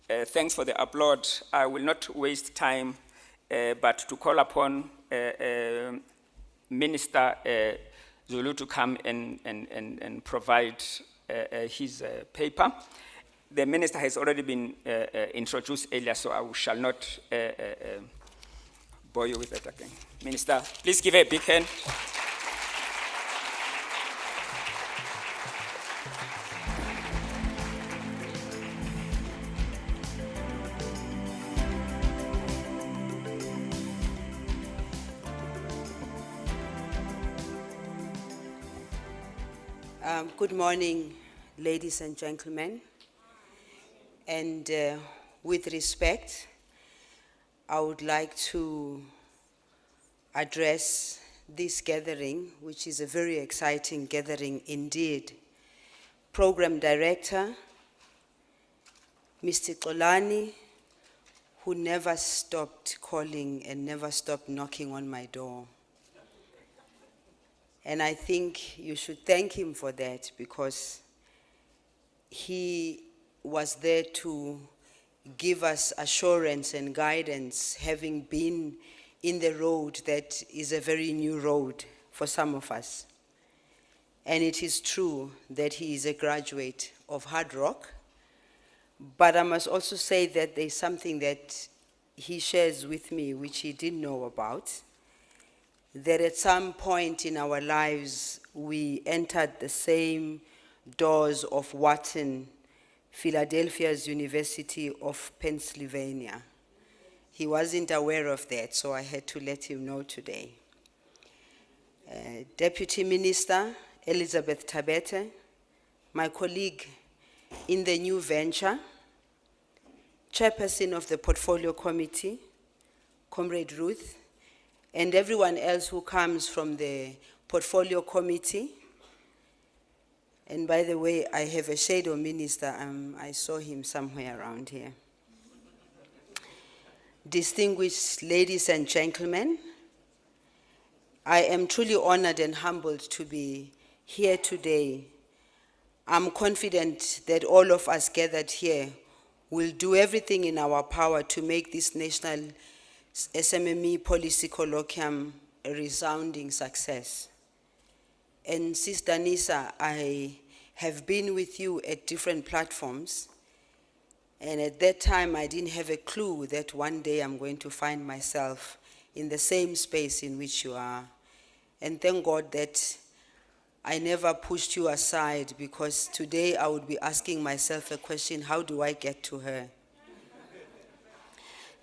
Thanks for the applaud. I will not waste time, but to call upon Minister Zulu to come and provide his paper. The minister has already been introduced earlier, so I shall not bore you with that again. Minister, please give a big hand. Good morning, ladies and gentlemen. And with respect, I would like to address this gathering, which is a very exciting gathering indeed. Program Director, Mr. Xolani, who never stopped calling and never stopped knocking on my door. And I think you should thank him for that, because he was there to give us assurance and guidance, having been in the road that is a very new road for some of us. And it is true that he is a graduate of Hard Rock, but I must also say that there's something that he shares with me which he didn't know about, that at some point in our lives we entered the same doors of Wharton, Philadelphia's University of Pennsylvania. He wasn't aware of that, so I had to let him know today. Deputy Minister Elizabeth Tabete, my colleague in the new venture, Chairperson of the Portfolio Committee, Comrade Ruth, and everyone else who comes from the Portfolio Committee. And by the way, I have a shadow minister. I saw him somewhere around here. Distinguished ladies and gentlemen, I am truly honored and humbled to be here today. I'm confident that all of us gathered here will do everything in our power to make this national SMME policy colloquium a resounding success. And Sister Nisa, I have been with you at different platforms, and at that time I didn't have a clue that one day I'm going to find myself in the same space in which you are. And thank God that I never pushed you aside, because today I would be asking myself a question: how do I get to her?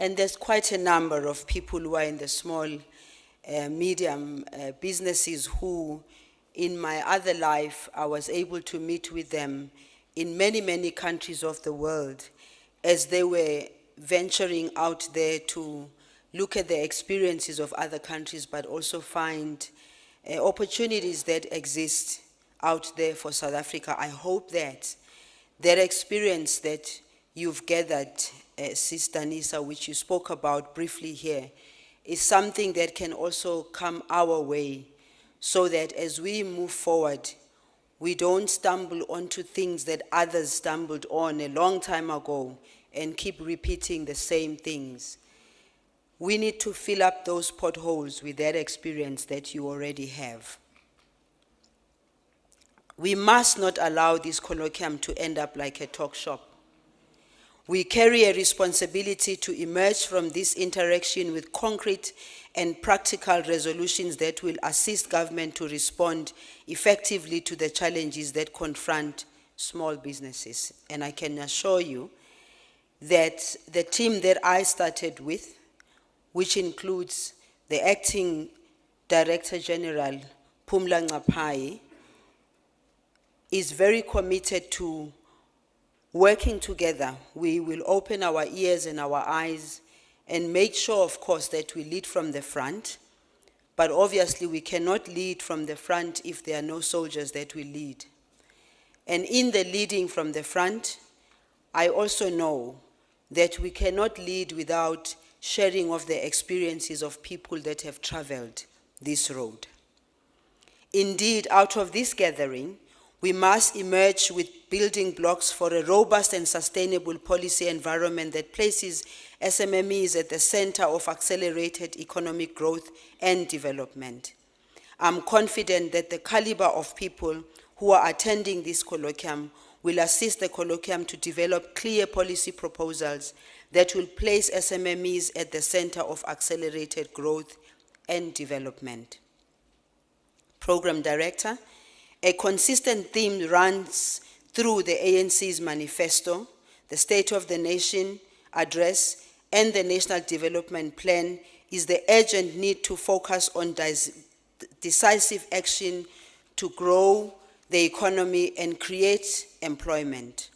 And there's quite a number of people who are in the small, medium businesses who, in my other life, I was able to meet with them in many, many countries of the world as they were venturing out there to look at the experiences of other countries, but also find opportunities that exist out there for South Africa. I hope that their experience that you've gathered, Sister Nisa, which you spoke about briefly here, is something that can also come our way, so that as we move forward, we don't stumble onto things that others stumbled on a long time ago and keep repeating the same things. We need to fill up those potholes with that experience that you already have. We must not allow this colloquium to end up like a talk shop. We carry a responsibility to emerge from this interaction with concrete and practical resolutions that will assist government to respond effectively to the challenges that confront small businesses. And I can assure you that the team that I started with, which includes the Acting Director General, Phumla Ncapayi, is very committed to working together. We will open our ears and our eyes and make sure, of course, that we lead from the front. But obviously, we cannot lead from the front if there are no soldiers that will lead. And in the leading from the front, I also know that we cannot lead without sharing of the experiences of people that have traveled this road. Indeed, out of this gathering, We must emerge with building blocks for a robust and sustainable policy environment that places SMMEs at the center of accelerated economic growth and development. I'm confident that the caliber of people who are attending this colloquium will assist the colloquium to develop clear policy proposals that will place SMMEs at the center of accelerated growth and development. Program Director, a consistent theme runs through the ANC's manifesto, the State of the Nation address, and the National Development Plan is the urgent need to focus on decisive action to grow the economy and create employment.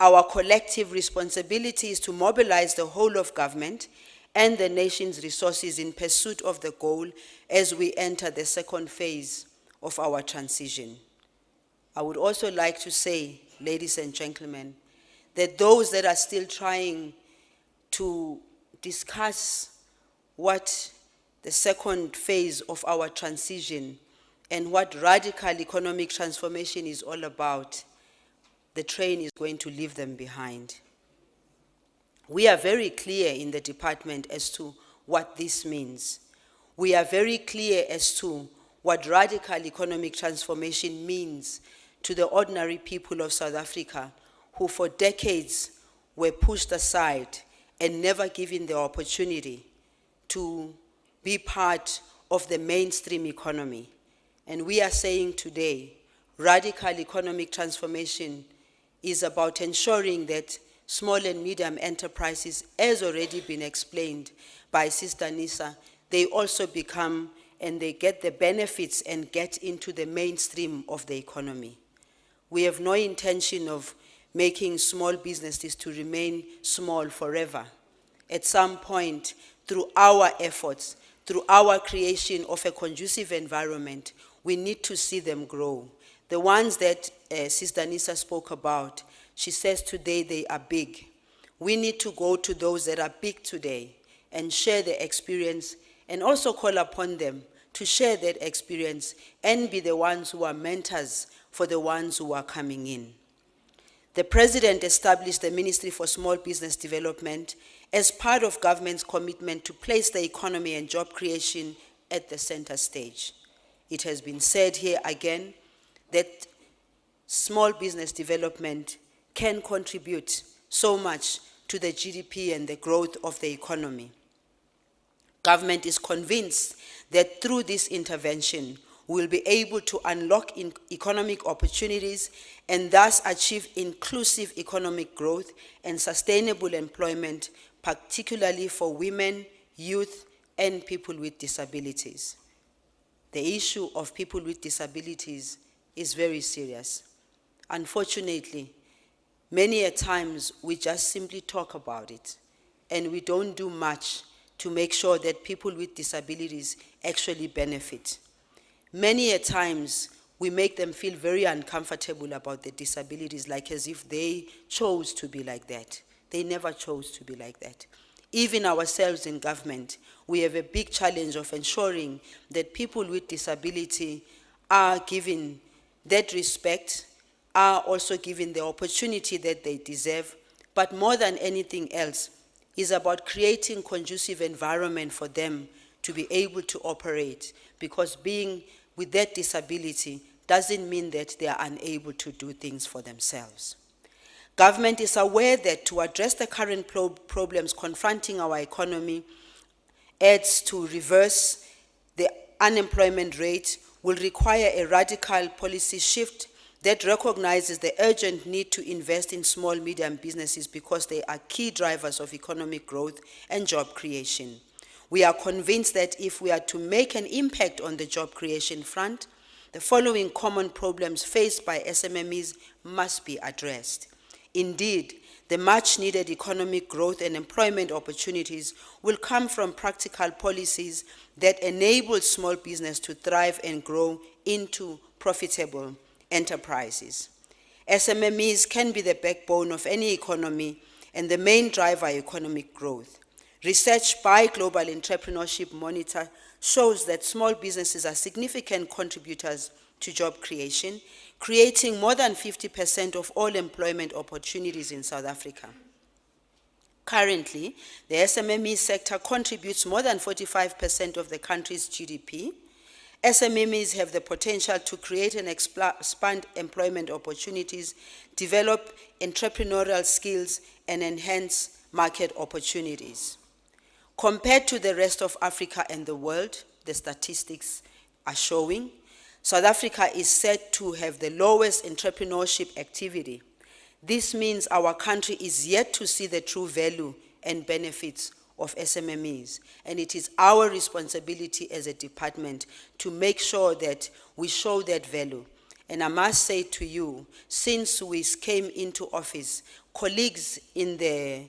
Our collective responsibility is to mobilize the whole of government and the nation's resources in pursuit of the goal as we enter the second phase of our transition. I would also like to say, ladies and gentlemen, that those that are still trying to discuss what the second phase of our transition and what radical economic transformation is all about, the train is going to leave them behind. We are very clear in the department as to what this means. We are very clear as to what radical economic transformation means to the ordinary people of South Africa who for decades were pushed aside and never given the opportunity to be part of the mainstream economy. And we are saying today, radical economic transformation is about ensuring that small and medium enterprises, as already been explained by Sister Nisa, they also become and they get the benefits and get into the mainstream of the economy. We have no intention of making small businesses to remain small forever. At some point, through our efforts, through our creation of a conducive environment, we need to see them grow. The ones that Sister Nisa spoke about, she says today they are big. We need to go to those that are big today and share their experience and also call upon them to share that experience and be the ones who are mentors for the ones who are coming in. The President established the Ministry for Small Business Development as part of government's commitment to place the economy and job creation at the center stage. It has been said here again that small business development can contribute so much to the GDP and the growth of the economy. Government is convinced that through this intervention, we'll be able to unlock economic opportunities and thus achieve inclusive economic growth and sustainable employment, particularly for women, youth, and people with disabilities. The issue of people with disabilities is very serious. Unfortunately, many a times we just simply talk about it and we don't do much to make sure that people with disabilities actually benefit. Many a times we make them feel very uncomfortable about their disabilities, like as if they chose to be like that. They never chose to be like that. Even ourselves in government, we have a big challenge of ensuring that people with disability are given that respect, are also given the opportunity that they deserve, but more than anything else, is about creating conducive environment for them to be able to operate, because being with that disability doesn't mean that they are unable to do things for themselves. Government is aware that to address the current problems confronting our economy, aids to reverse the unemployment rate will require a radical policy shift that recognizes the urgent need to invest in small, medium businesses because they are key drivers of economic growth and job creation. We are convinced that if we are to make an impact on the job creation front, the following common problems faced by SMMEs must be addressed. Indeed, the much-needed economic growth and employment opportunities will come from practical policies that enable small business to thrive and grow into profitable enterprises. SMMEs can be the backbone of any economy and the main driver of economic growth. Research by Global Entrepreneurship Monitor shows that small businesses are significant contributors to job creation, creating more than 50% of all employment opportunities in South Africa. Currently, the SMME sector contributes more than 45% of the country's GDP. SMMEs have the potential to create and expand employment opportunities, develop entrepreneurial skills, and enhance market opportunities. Compared to the rest of Africa and the world, the statistics are showing, South Africa is said to have the lowest entrepreneurship activity. This means our country is yet to see the true value and benefits of SMMEs, and it is our responsibility as a department to make sure that we show that value. And I must say to you, since we came into office, colleagues in the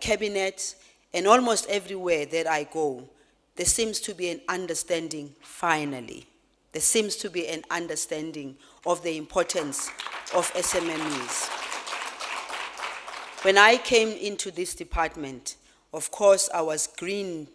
cabinet and almost everywhere that I go, there seems to be an understanding, finally. There seems to be an understanding of the importance of SMMEs. When I came into this department, of course, I was green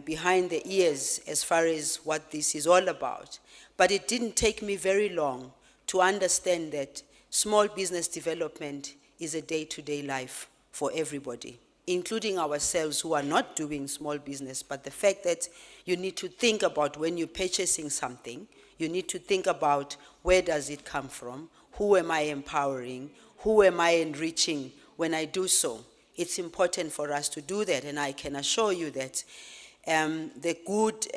behind the ears as far as what this is all about. But it didn't take me very long to understand that small business development is a day-to-day life for everybody, including ourselves who are not doing small business. But the fact that you need to think about when you're purchasing something, you need to think about where does it come from, who am I empowering, who am I enriching when I do so. It's important for us to do that, and I can assure you that the good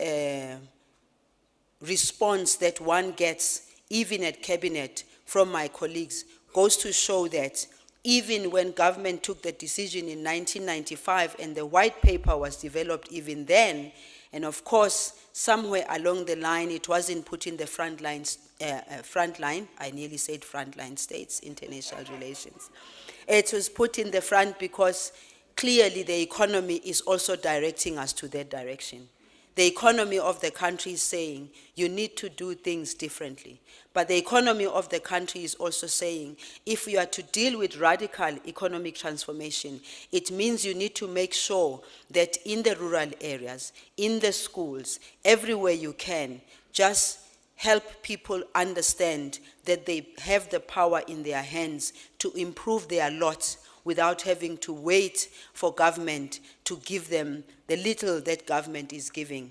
response that one gets, even at cabinet, from my colleagues, goes to show that even when government took the decision in 1995 and the white paper was developed even then, and of course, somewhere along the line, it wasn't put in the front line, I nearly said frontline states, international relations. It was put in the front because clearly the economy is also directing us to that direction. The economy of the country is saying you need to do things differently. But the economy of the country is also saying if we are to deal with radical economic transformation, it means you need to make sure that in the rural areas, in the schools, everywhere you can, just help people understand that they have the power in their hands to improve their lot without having to wait for government to give them the little that government is giving.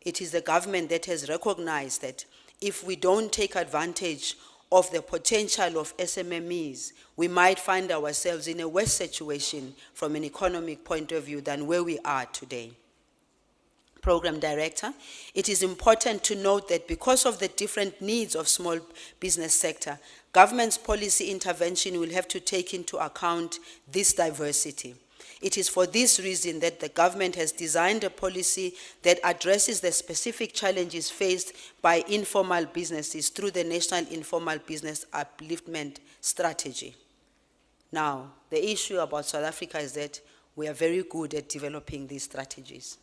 It is the government that has recognized that if we don't take advantage of the potential of SMMEs, we might find ourselves in a worse situation from an economic point of view than where we are today. Program Director, it is important to note that because of the different needs of small business sector, government's policy intervention will have to take into account this diversity. It is for this reason that the government has designed a policy that addresses the specific challenges faced by informal businesses through the National Informal Business Upliftment Strategy. Now, the issue about South Africa is that we are very good at developing these strategies.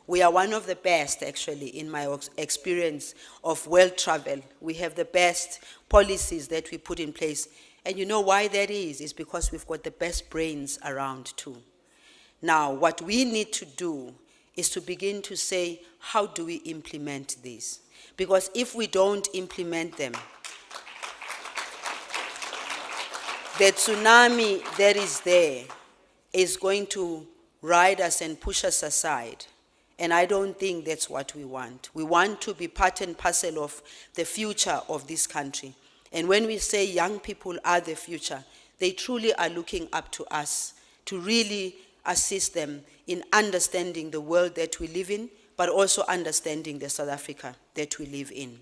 We are one of the best, actually, in my experience of world travel. We have the best policies that we put in place. And you know why that is? It's because we've got the best brains around too. Now, what we need to do is to begin to say, how do we implement these? Because if we don't implement them, the tsunami that is there is going to ride us and push us aside. And I don't think that's what we want. We want to be part and parcel of the future of this country. And when we say young people are the future, they truly are looking up to us to really assist them in understanding the world that we live in, but also understanding the South Africa that we live in.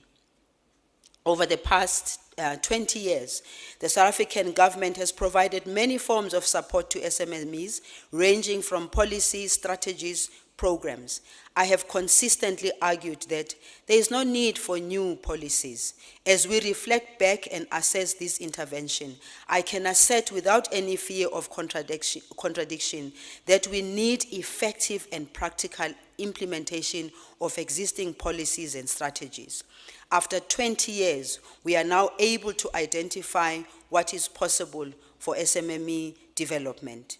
Over the past 20 years, the South African government has provided many forms of support to SMMEs, ranging from policies, strategies, programs. I have consistently argued that there is no need for new policies. As we reflect back and assess this intervention, I can assert without any fear of contradiction that we need effective and practical implementation of existing policies and strategies. After 20 years, we are now able to identify what is possible for SMME development.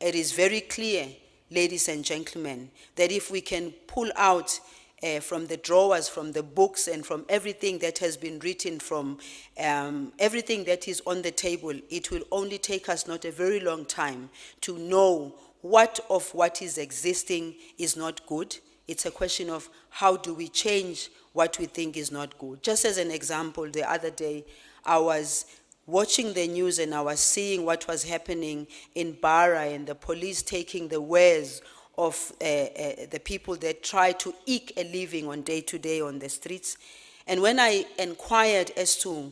It is very clear, ladies and gentlemen, that if we can pull out from the drawers, from the books, and from everything that has been written, from everything that is on the table, it will only take us not a very long time to know what of what is existing is not good. It's a question of how do we change what we think is not good. Just as an example, the other day, I was watching the news and I was seeing what was happening in Bara and the police taking the wares of the people that try to eke a living on day to day on the streets. And when I inquired as to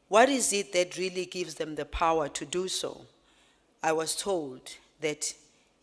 what is it that really gives them the power to do so, I was told that,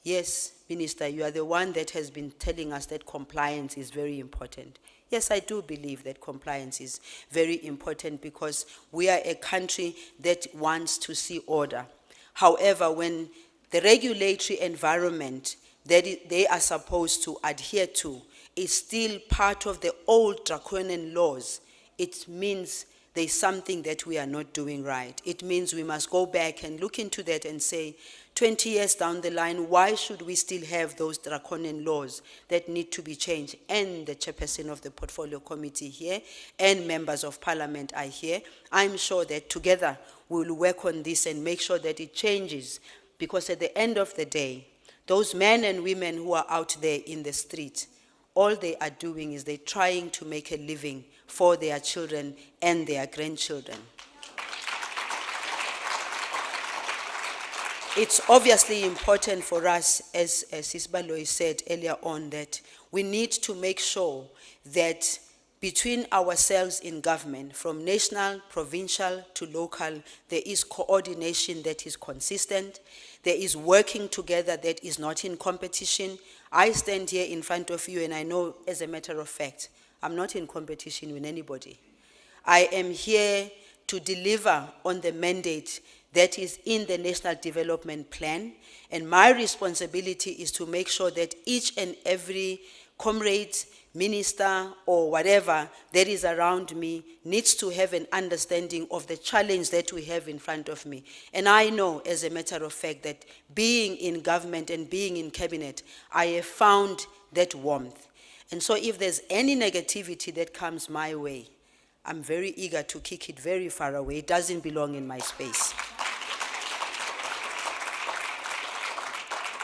yes, Minister, you are the one that has been telling us that compliance is very important. Yes, I do believe that compliance is very important because we are a country that wants to see order. However, when the regulatory environment that they are supposed to adhere to is still part of the old draconian laws, it means there's something that we are not doing right. It means we must go back and look into that and say, 20 years down the line, why should we still have those draconian laws that need to be changed? And the chairperson of the portfolio committee here and members of parliament are here. I'm sure that together we will work on this and make sure that it changes, because at the end of the day, those men and women who are out there in the street, all they are doing is they're trying to make a living for their children and their grandchildren. It's obviously important for us, as Sisbaloy said earlier on, that we need to make sure that between ourselves in government, from national, provincial to local, there is coordination that is consistent. There is working together that is not in competition. I stand here in front of you and I know, as a matter of fact, I'm not in competition with anybody. I am here to deliver on the mandate that is in the National Development Plan, and my responsibility is to make sure that each and every comrade, minister, or whatever that is around me needs to have an understanding of the challenge that we have in front of me. And I know, as a matter of fact, that being in government and being in cabinet, I have found that warmth. And so if there's any negativity that comes my way, I'm very eager to kick it very far away. It doesn't belong in my space.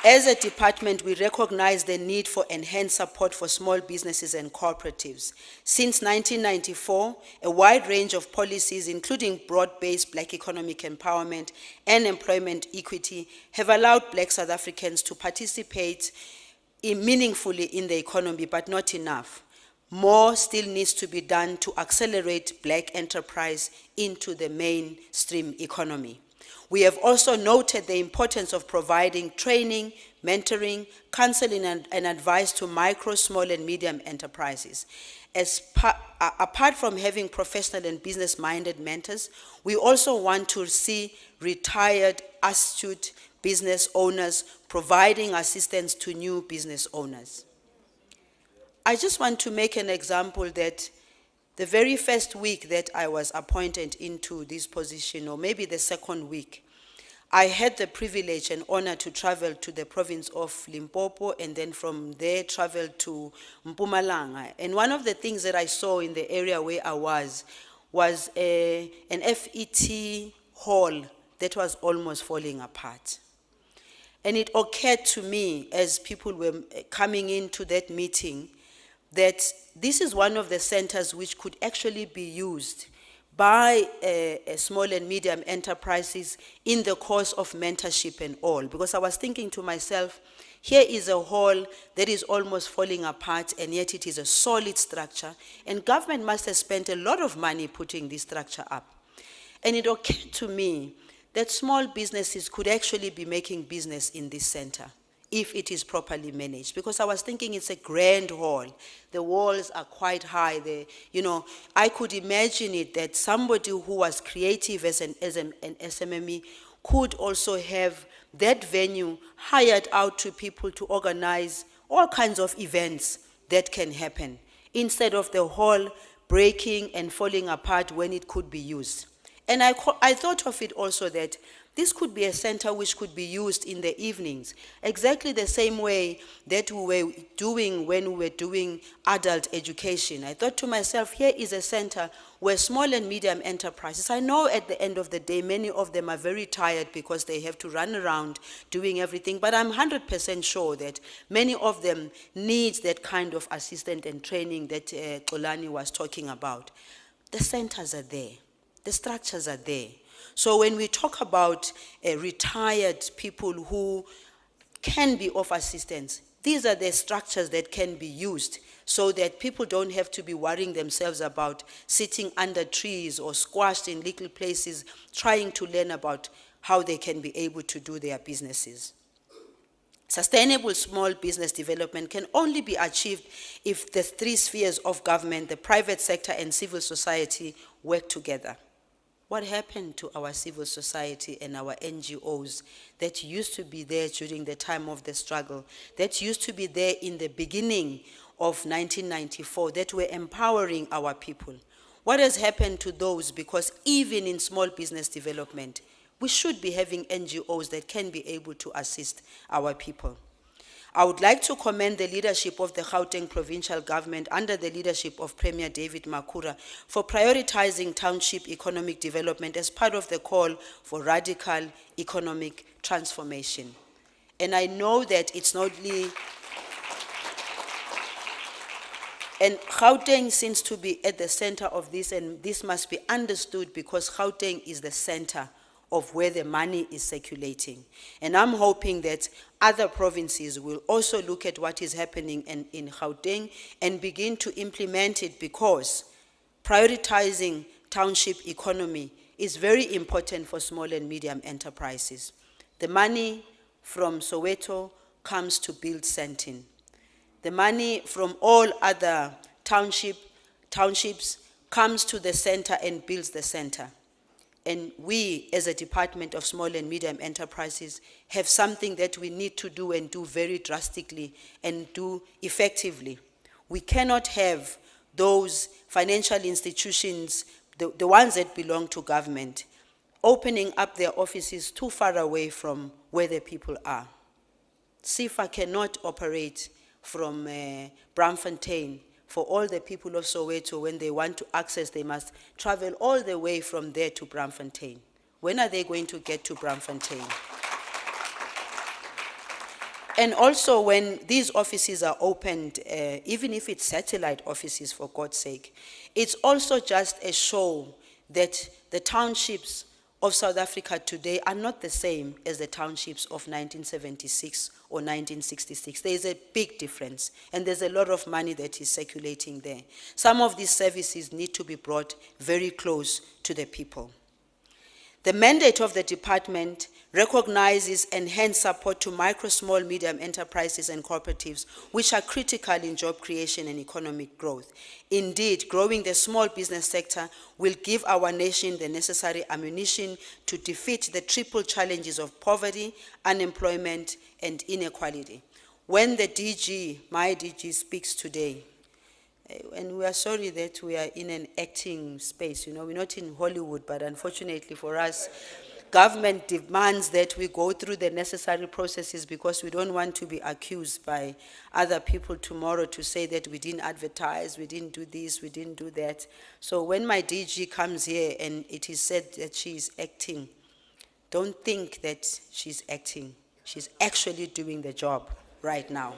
As a department, we recognize the need for enhanced support for small businesses and cooperatives. Since 1994, a wide range of policies, including broad-based Black economic empowerment and employment equity, have allowed Black South Africans to participate meaningfully in the economy, but not enough. More still needs to be done to accelerate Black enterprise into the mainstream economy. We have also noted the importance of providing training, mentoring, counseling, and advice to micro, small, and medium enterprises. Apart from having professional and business-minded mentors, we also want to see retired, astute business owners providing assistance to new business owners. I just want to make an example that the very first week that I was appointed into this position, or maybe the second week, I had the privilege and honor to travel to the province of Limpopo, and then from there travel to Mpumalanga. And one of the things that I saw in the area where I was an FET hall that was almost falling apart. And it occurred to me as people were coming into that meeting that this is one of the centers which could actually be used by small and medium enterprises in the course of mentorship and all. Because I was thinking to myself, here is a hall that is almost falling apart, and yet it is a solid structure, and government must have spent a lot of money putting this structure up. And it occurred to me that small businesses could actually be making business in this center if it is properly managed. Because I was thinking it's a grand hall. The walls are quite high. I could imagine it that somebody who was creative as an SMME could also have that venue hired out to people to organize all kinds of events that can happen, instead of the hall breaking and falling apart when it could be used. And I thought of it also that this could be a center which could be used in the evenings, exactly the same way that we were doing when we were doing adult education. I thought to myself, here is a center where small and medium enterprises, I know at the end of the day, many of them are very tired because they have to run around doing everything, but I'm 100% sure that many of them need that kind of assistance and training that Xolani was talking about. The centers are there. The structures are there. So when we talk about retired people who can be of assistance, these are the structures that can be used so that people don't have to be worrying themselves about sitting under trees or squashed in little places, trying to learn about how they can be able to do their businesses. Sustainable small business development can only be achieved if the three spheres of government, the private sector and civil society, work together. What happened to our civil society and our NGOs that used to be there during the time of the struggle, that used to be there in the beginning of 1994, that were empowering our people? What has happened to those? Because even in small business development, we should be having NGOs that can be able to assist our people. I would like to commend the leadership of the Gauteng provincial government under the leadership of Premier David Makura for prioritizing township economic development as part of the call for radical economic transformation. And I know that it's not only, and Gauteng seems to be at the center of this, and this must be understood because Gauteng is the center of where the money is circulating. And I'm hoping that other provinces will also look at what is happening in Gauteng and begin to implement it, because prioritizing township economy is very important for small and medium enterprises. The money from Soweto comes to build Sentin. The money from all other townships comes to the center and builds the center. And we, as a Department of Small and Medium Enterprises, have something that we need to do, and do very drastically and do effectively. We cannot have those financial institutions, the ones that belong to government, opening up their offices too far away from where the people are. SIFA cannot operate from Braamfontein. For all the people of Soweto, when they want to access, they must travel all the way from there to Braamfontein. When are they going to get to Braamfontein? And also, when these offices are opened, even if it's satellite offices, for God's sake, it's also just a show that the townships of South Africa today are not the same as the townships of 1976 or 1966. There is a big difference, and there's a lot of money that is circulating there. Some of these services need to be brought very close to the people. The mandate of the department recognizes enhanced support to micro, small, medium enterprises and cooperatives, which are critical in job creation and economic growth. Indeed, growing the small business sector will give our nation the necessary ammunition to defeat the triple challenges of poverty, unemployment, and inequality. When the DG, my DG, speaks today, and we are sorry that we are in an acting space, you know, we're not in Hollywood, but unfortunately for us, government demands that we go through the necessary processes, because we don't want to be accused by other people tomorrow to say that we didn't advertise, we didn't do this, we didn't do that. So when my DG comes here and it is said that she is acting, don't think that she's acting. She's actually doing the job right now.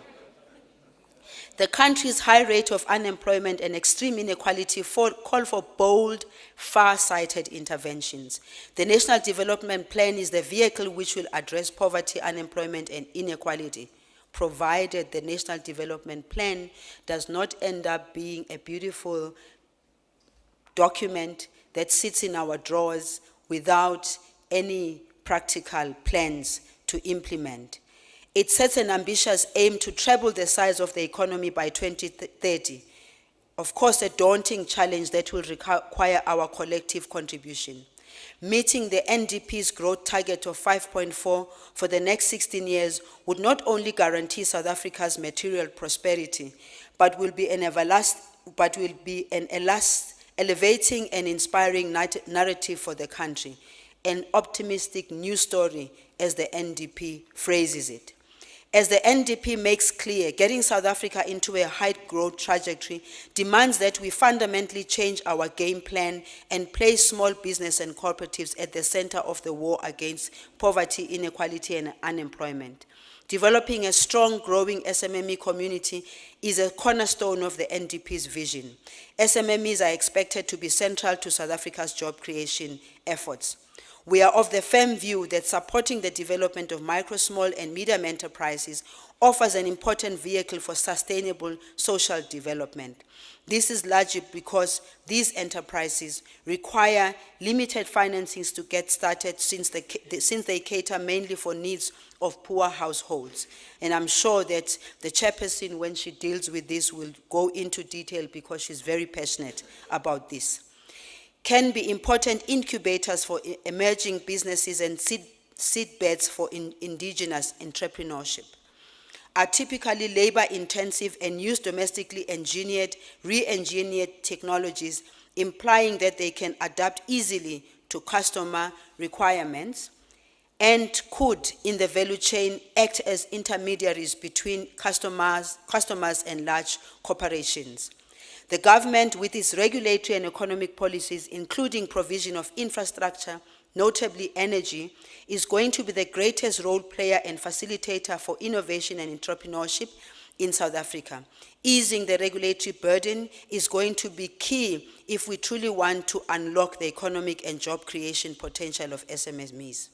The country's high rate of unemployment and extreme inequality call for bold, far-sighted interventions. The National Development Plan is the vehicle which will address poverty, unemployment, and inequality, provided the National Development Plan does not end up being a beautiful document that sits in our drawers without any practical plans to implement. It sets an ambitious aim to treble the size of the economy by 2030. Of course, a daunting challenge that will require our collective contribution. Meeting the NDP's growth target of 5.4 for the next 16 years would not only guarantee South Africa's material prosperity, but will be an elevating and inspiring narrative for the country, an optimistic new story, as the NDP phrases it. As the NDP makes clear, getting South Africa into a high growth trajectory demands that we fundamentally change our game plan and place small business and cooperatives at the center of the war against poverty, inequality, and unemployment. Developing a strong, growing SMME community is a cornerstone of the NDP's vision. SMMEs are expected to be central to South Africa's job creation efforts. We are of the firm view that supporting the development of micro, small, and medium enterprises offers an important vehicle for sustainable social development. This is largely because these enterprises require limited financings to get started, since they cater mainly for needs of poor households. And I'm sure that the chairperson, when she deals with this, will go into detail because she's very passionate about this. Can be important incubators for emerging businesses and seed beds for indigenous entrepreneurship. Are typically labor-intensive and use domestically engineered, re-engineered technologies, implying that they can adapt easily to customer requirements and could, in the value chain, act as intermediaries between customers and large corporations. The government, with its regulatory and economic policies, including provision of infrastructure, notably energy, is going to be the greatest role player and facilitator for innovation and entrepreneurship in South Africa. Easing the regulatory burden is going to be key if we truly want to unlock the economic and job creation potential of SMMEs.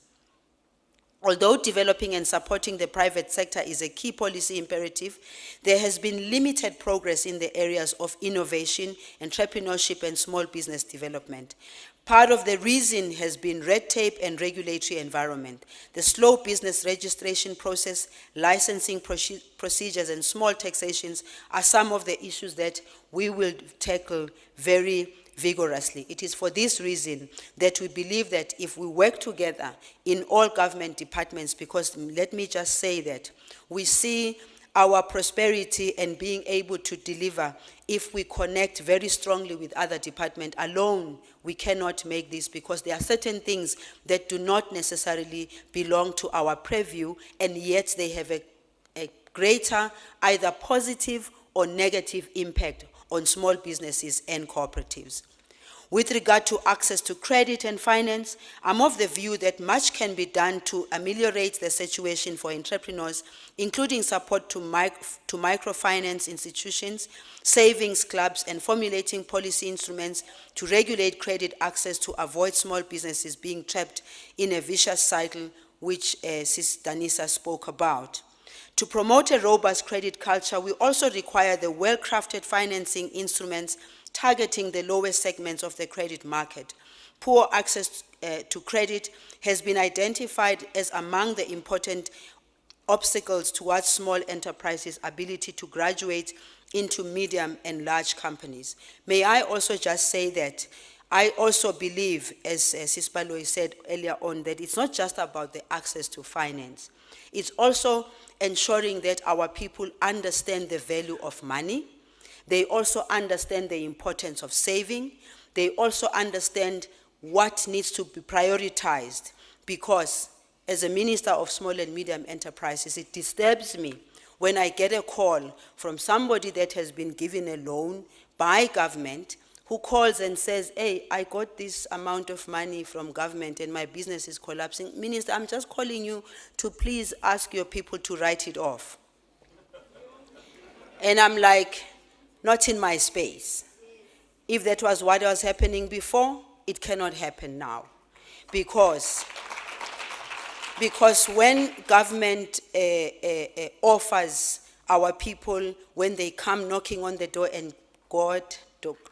Although developing and supporting the private sector is a key policy imperative, there has been limited progress in the areas of innovation, entrepreneurship, and small business development. Part of the reason has been red tape and regulatory environment. The slow business registration process, licensing procedures, and small taxations are some of the issues that we will tackle very vigorously. It is for this reason that we believe that if we work together in all government departments, because let me just say that we see our prosperity and being able to deliver if we connect very strongly with other departments. Alone, we cannot make this, because there are certain things that do not necessarily belong to our purview, and yet they have a greater either positive or negative impact on small businesses and cooperatives. With regard to access to credit and finance, I'm of the view that much can be done to ameliorate the situation for entrepreneurs, including support to microfinance institutions, savings clubs, and formulating policy instruments to regulate credit access to avoid small businesses being trapped in a vicious cycle, which Sis Danisa spoke about. To promote a robust credit culture, we also require the well-crafted financing instruments targeting the lowest segments of the credit market. Poor access to credit has been identified as among the important obstacles towards small enterprises' ability to graduate into medium and large companies. May I also just say that I also believe, as Sis Baloyi said earlier on, that it's not just about the access to finance. It's also ensuring that our people understand the value of money. They also understand the importance of saving. They also understand what needs to be prioritized, because as a Minister of Small and Medium Enterprises, it disturbs me when I get a call from somebody that has been given a loan by government, who calls and says, hey, I got this amount of money from government and my business is collapsing. Minister, I'm just calling you to please ask your people to write it off. And I'm like, not in my space. If that was what was happening before, it cannot happen now. Because when government offers our people, when they come knocking on the door, and God,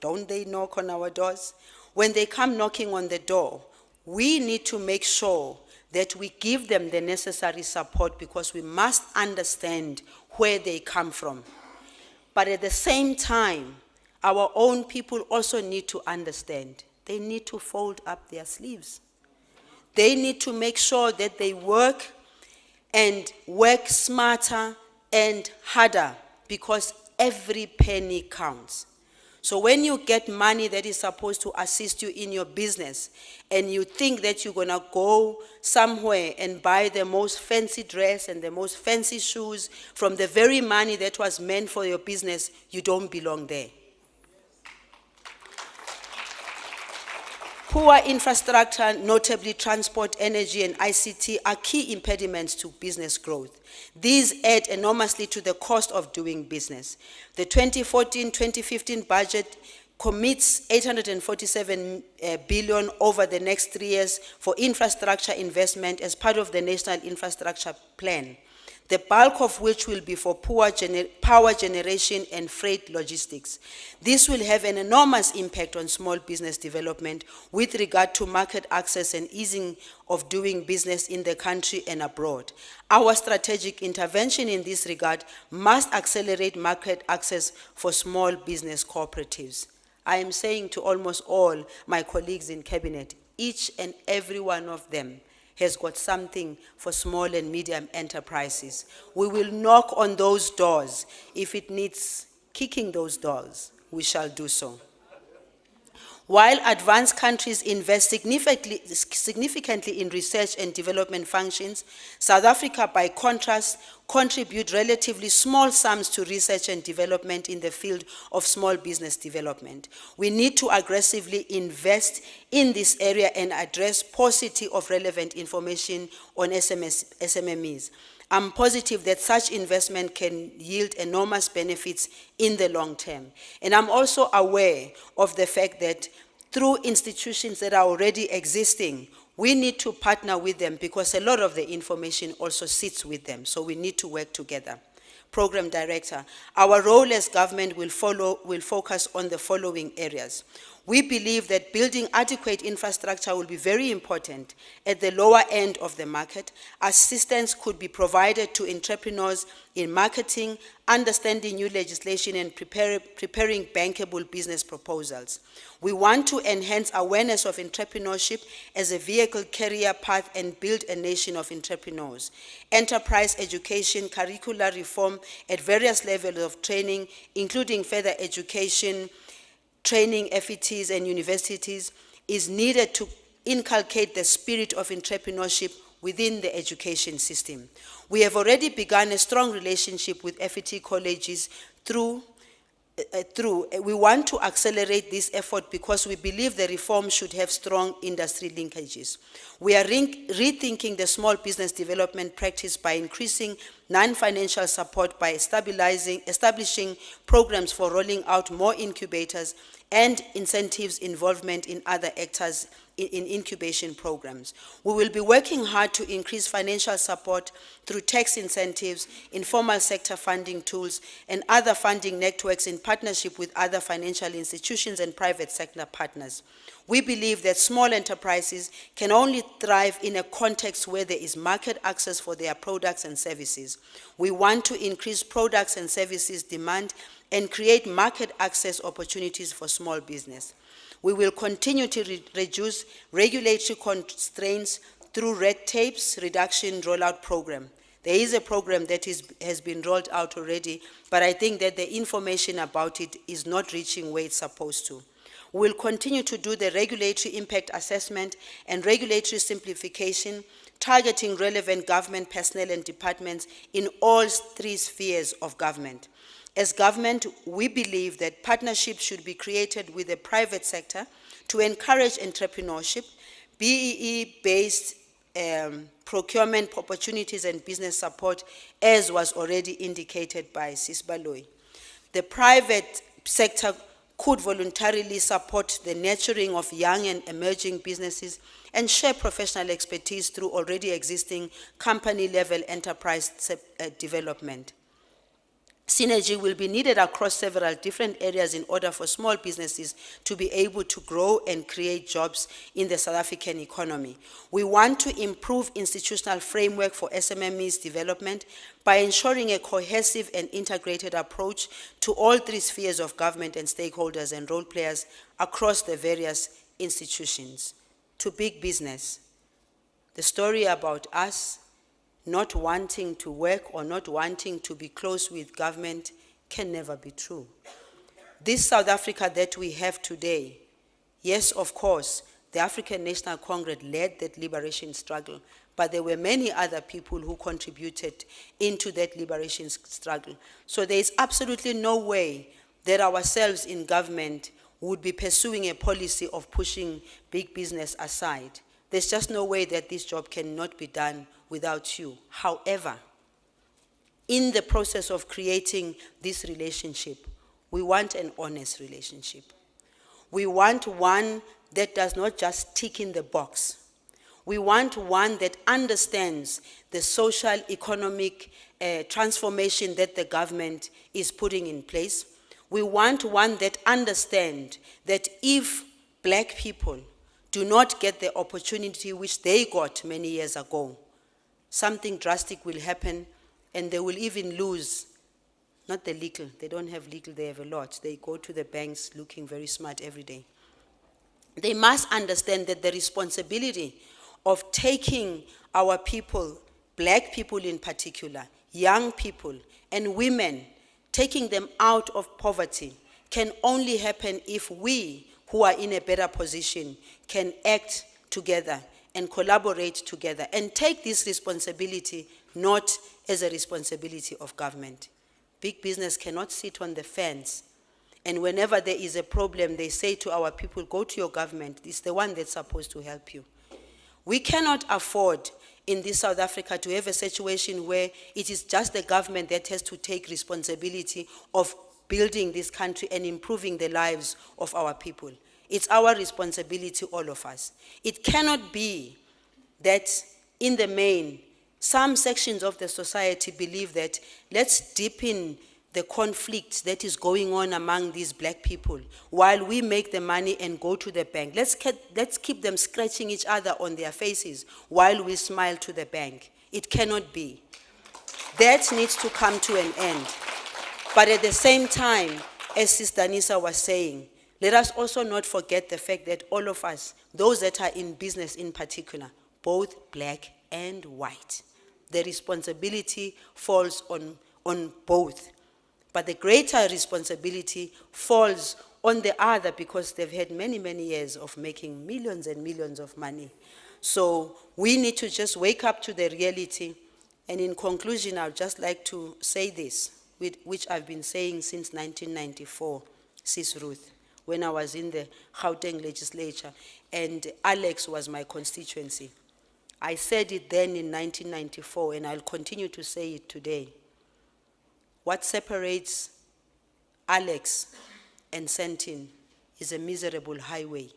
don't they knock on our doors? When they come knocking on the door, we need to make sure that we give them the necessary support, because we must understand where they come from. But at the same time, our own people also need to understand. They need to fold up their sleeves. They need to make sure that they work and work smarter and harder, because every penny counts. So when you get money that is supposed to assist you in your business, and you think that you're gonna go somewhere and buy the most fancy dress and the most fancy shoes from the very money that was meant for your business, you don't belong there. Poor infrastructure, notably transport, energy, and ICT, are key impediments to business growth. These add enormously to the cost of doing business. The 2014-2015 budget commits 847 billion over the next 3 years for infrastructure investment as part of the National Infrastructure Plan, the bulk of which will be for power generation and freight logistics. This will have an enormous impact on small business development with regard to market access and easing of doing business in the country and abroad. Our strategic intervention in this regard must accelerate market access for small business cooperatives. I am saying to almost all my colleagues in cabinet, each and every one of them has got something for small and medium enterprises. We will knock on those doors. If it needs kicking those doors, we shall do so. While advanced countries invest significantly in research and development functions, South Africa, by contrast, contribute relatively small sums to research and development in the field of small business development. We need to aggressively invest in this area and address paucity of relevant information on SMMEs. I'm positive that such investment can yield enormous benefits in the long term. And I'm also aware of the fact that through institutions that are already existing, we need to partner with them because a lot of the information also sits with them. So we need to work together. Program Director, our role as government will focus on the following areas. We believe that building adequate infrastructure will be very important at the lower end of the market. Assistance could be provided to entrepreneurs in marketing, understanding new legislation, and preparing bankable business proposals. We want to enhance awareness of entrepreneurship as a vehicle career path and build a nation of entrepreneurs. Enterprise education, curricular reform at various levels of training, including further education, training, FETs, and universities, is needed to inculcate the spirit of entrepreneurship within the education system. We have already begun a strong relationship with FET colleges we want to accelerate this effort because we believe the reform should have strong industry linkages. We are rethinking the small business development practice by increasing non-financial support by establishing programs for rolling out more incubators and incentives involvement in other actors in incubation programs. We will be working hard to increase financial support through tax incentives, informal sector funding tools, and other funding networks in partnership with other financial institutions and private sector partners. We believe that small enterprises can only thrive in a context where there is market access for their products and services. We want to increase products and services demand and create market access opportunities for small business. We will continue to reduce regulatory constraints through red tapes reduction rollout program. There is a program that has been rolled out already, but I think that the information about it is not reaching where it's supposed to. We will continue to do the regulatory impact assessment and regulatory simplification, targeting relevant government personnel and departments in all three spheres of government. As government, we believe that partnerships should be created with the private sector to encourage entrepreneurship, BEE-based procurement opportunities and business support, as was already indicated by Sisbaloi. The private sector could voluntarily support the nurturing of young and emerging businesses and share professional expertise through already existing company-level enterprise development. Synergy will be needed across several different areas in order for small businesses to be able to grow and create jobs in the South African economy. We want to improve institutional framework for SMMEs development by ensuring a cohesive and integrated approach to all three spheres of government and stakeholders and role players across the various institutions. To big business, the story about us not wanting to work or not wanting to be close with government can never be true. this South Africa that we have today, yes, of course, the African National Congress led that liberation struggle, but there were many other people who contributed into that liberation struggle. So there is absolutely no way that ourselves in government would be pursuing a policy of pushing big business aside. There's just no way that this job cannot be done without you. However, in the process of creating this relationship, we want an honest relationship. We want one that does not just tick in the box. We want one that understands the social, economic transformation that the government is putting in place. We want one that understands that if black people do not get the opportunity which they got many years ago, something drastic will happen and they will even lose, not the legal, they don't have legal, they have a lot. They go to the banks looking very smart every day. They must understand that the responsibility of taking our people, black people in particular, young people and women, taking them out of poverty can only happen if we, who are in a better position, can act together and collaborate together and take this responsibility not as a responsibility of government. Big business cannot sit on the fence, and whenever there is a problem, they say to our people, go to your government, it's the one that's supposed to help you. We cannot afford in this South Africa to have a situation where it is just the government that has to take responsibility of building this country and improving the lives of our people. It's our responsibility, all of us. It cannot be that in the main, some sections of the society believe that let's deepen the conflict that is going on among these black people while we make the money and go to the bank. Let's keep them scratching each other on their faces while we smile to the bank. It cannot be. That needs to come to an end. But at the same time, as Sister Nisa was saying, let us also not forget the fact that all of us, those that are in business in particular, both black and white, the responsibility falls on both. But the greater responsibility falls on the other because they've had many, many years of making millions and millions of money. So we need to just wake up to the reality. And in conclusion, I'd just like to say this, which I've been saying since 1994, Sis Ruth, when I was in the Gauteng legislature, and Alex was my constituency. I said it then in 1994, and I'll continue to say it today. What separates Alex and Sentin is a miserable highway.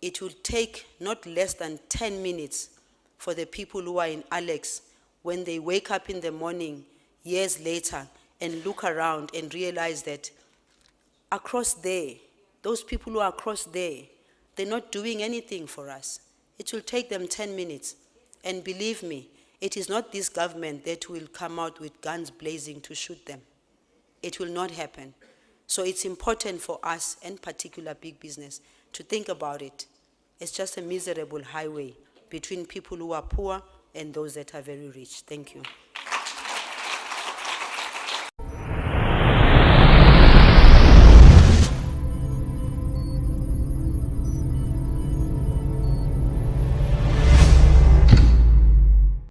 It will take not less than 10 minutes for the people who are in Alex, when they wake up in the morning years later and look around and realize that across there, those people who are across there, they're not doing anything for us. It will take them 10 minutes. And believe me, it is not this government that will come out with guns blazing to shoot them. It will not happen. So it's important for us, and particular big business, to think about it. It's just a miserable highway between people who are poor and those that are very rich. Thank you.